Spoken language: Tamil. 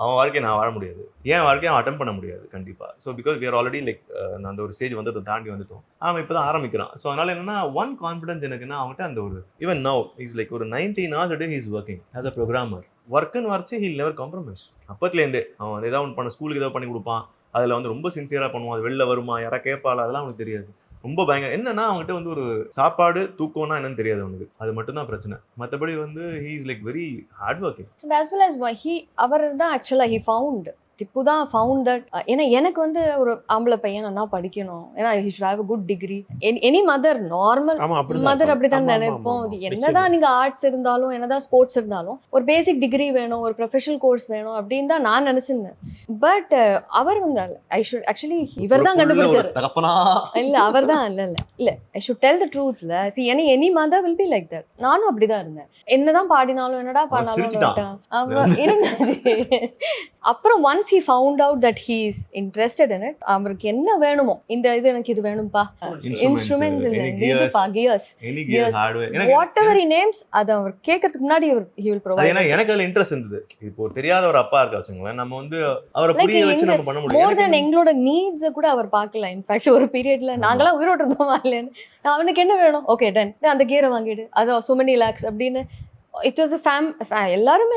அவன் வாழ்க்கையை நான் வாழ முடியாது, என் வாழ்க்கையை அவன் அட்டன் பண்ண முடியாது கண்டிப்பா. So because we are already like அந்த ஒரு ஸ்டேஜ் வந்துட்டோம், தாண்டி வந்துட்டோம். அவன் இப்போ தான் ஆரம்பிக்கிறான். ஸோ அதனால என்னன்னா ஒன் கான்ஃபிடன்ஸ் எனக்குன்னா அவன்கிட்ட அந்த ஒரு ஈவன் நவ் இஸ் லைக் ஒரு 19 hours a day he is working as a programmer. ஒர்க்குன்னு வரைச்சு ஹில் நெவர் காம்ப்ரமைஸ். அப்பத்துலேருந்தே அவன் ஏதாவது ஒன்று பண்ண, ஸ்கூலுக்கு ஏதாவது பண்ணி கொடுப்பான், அதில் வந்து ரொம்ப சின்சியராக பண்ணுவான். அது வெளில வருமா, யாரா கேட்பாளா, அதெல்லாம் அவனுக்கு தெரியாது. ரொம்ப பயங்கர என்னன்னா அவங்ககிட்ட வந்து ஒரு சாப்பாடு தூக்கம்னா என்னன்னு தெரியாது அவனுக்கு. அது மட்டும் தான் பிரச்சனை. மற்றபடி வந்து he is like very hard working. as well as அவர் தான் ஆக்சுவலா he found திப்பு தான் ஃபவுண்ட் தட். ஏன்னா எனக்கு வந்து ஒரு ஆம்பளை பையன் நல்லா படிக்கணும், ஏன்னா he should have a good degree. Any mother, normal mother அப்படிதான் நினைப்போம். என்னதான் நீங்க ஆர்ட்ஸ் இருந்தாலும் என்னதான் ஸ்போர்ட்ஸ் இருந்தாலும் ஒரு பேசிக் டிகிரி வேணும், ஒரு ப்ரொஃபஷனல் கோர்ஸ் வேணும் அப்படின்னு தான் நான் நினைச்சிருந்தேன். பட் அவர் வந்து ஐ ஷுட் ஆக்சுவலி இவர் தான் கண்டுபிடிச்சாரு. இல்ல அவர் தான் இல்ல ஐ ஷுட் டெல் த ட்ரூத்ல. see any mother will be like that. நானும் அப்படிதான் இருந்தேன். என்னதான் பாடினாலும் என்னடா பாடினாலும் அப்புறம் once he found out that he is interested in it, அவருக்கு என்ன வேணுமோ, இந்த இது எனக்கு இது வேணும்பா, இன்ஸ்ட்ருமெண்ட்ஸ் இல்ல இதுப்பா, கியர்ஸ், whatever he names, அது அவர் கேட்கறதுக்கு முன்னாடி he will provide. ஏன்னா எனக்கு அதுல இன்ட்ரெஸ்ட் இருந்தது. இப்போ தெரியாத ஒரு அப்பா இருக்கா வச்சுங்களேன், நம்ம வந்து அவரை புரிய வச்சு நம்ம பண்ண முடியும். மோர் தென் எங்களோட நீட்ஸ் கூட அவர் பார்க்கல. இன்ஃபேக்ட் ஒரு பீரியட்ல நாங்களாம் உயிரோடு இருந்தோமா இல்லைன்னு, அவனுக்கு என்ன வேணும், ஓகே டன், அந்த கியரை வாங்கிடு, அது so many lakhs அப்படின்னு. இட் வாஸ் எல்லாருமே